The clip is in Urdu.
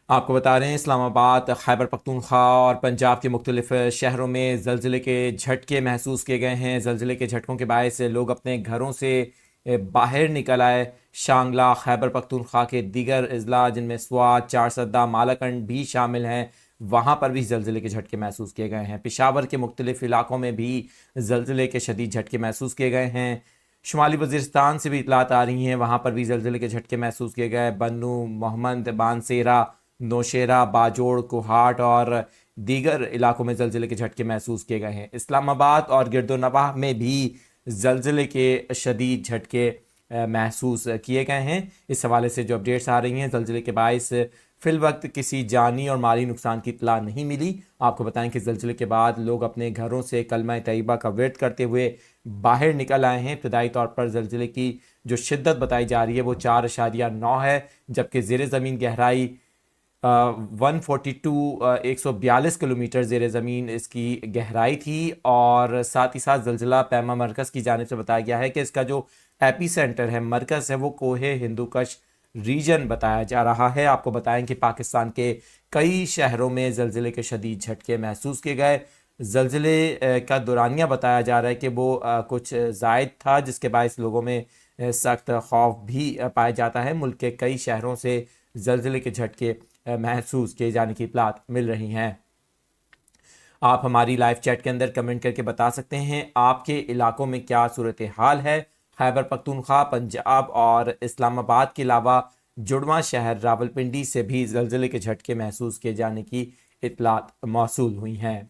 آپ کو بتا رہے ہیں اسلام آباد، خیبر پختونخوا اور پنجاب کے مختلف شہروں میں زلزلے کے جھٹکے محسوس کیے گئے ہیں۔ زلزلے کے جھٹکوں کے باعث لوگ اپنے گھروں سے باہر نکل آئے۔ شانگلہ، خیبر پختونخوا کے دیگر اضلاع جن میں سوات، چارسدہ، مالاکنڈ بھی شامل ہیں، وہاں پر بھی زلزلے کے جھٹکے محسوس کیے گئے ہیں۔ پشاور کے مختلف علاقوں میں بھی زلزلے کے شدید جھٹکے محسوس کیے گئے ہیں۔ شمالی وزیرستان سے بھی اطلاعات آ رہی ہیں، وہاں پر بھی زلزلے کے جھٹکے محسوس کیے گئے۔ بنو، محمد، بانسیرا، نوشیرہ، باجوڑ، کوہاٹ اور دیگر علاقوں میں زلزلے کے جھٹکے محسوس کیے گئے ہیں۔ اسلام آباد اور گرد و نواح میں بھی زلزلے کے شدید جھٹکے محسوس کیے گئے ہیں۔ اس حوالے سے جو اپڈیٹس آ رہی ہیں، زلزلے کے باعث فی الوقت کسی جانی اور مالی نقصان کی اطلاع نہیں ملی۔ آپ کو بتائیں کہ زلزلے کے بعد لوگ اپنے گھروں سے کلمہ طیبہ کا ورد کرتے ہوئے باہر نکل آئے ہیں۔ ابتدائی طور پر زلزلے کی جو شدت بتائی جا رہی ہے وہ 4.9 ہے، جبکہ زیر زمین گہرائی 142 کلومیٹر زیر زمین اس کی گہرائی تھی، اور ساتھ ہی ساتھ زلزلہ پیما مرکز کی جانب سے بتایا گیا ہے کہ اس کا جو ایپی سینٹر ہے، مرکز ہے، وہ کوہ ہندوکش ریجن بتایا جا رہا ہے۔ آپ کو بتائیں کہ پاکستان کے کئی شہروں میں زلزلے کے شدید جھٹکے محسوس کیے گئے۔ زلزلے کا دورانیہ بتایا جا رہا ہے کہ وہ کچھ زائد تھا، جس کے باعث لوگوں میں سخت خوف بھی پایا جاتا ہے۔ ملک کے کئی شہروں سے زلزلے کے جھٹکے محسوس کیے جانے کی اطلاعات مل رہی ہیں۔ آپ ہماری لائیو چیٹ کے اندر کمنٹ کر کے بتا سکتے ہیں آپ کے علاقوں میں کیا صورتحال ہے۔ خیبر پختونخوا، پنجاب اور اسلام آباد کے علاوہ جڑواں شہر راولپنڈی سے بھی زلزلے کے جھٹکے محسوس کیے جانے کی اطلاعات موصول ہوئی ہیں۔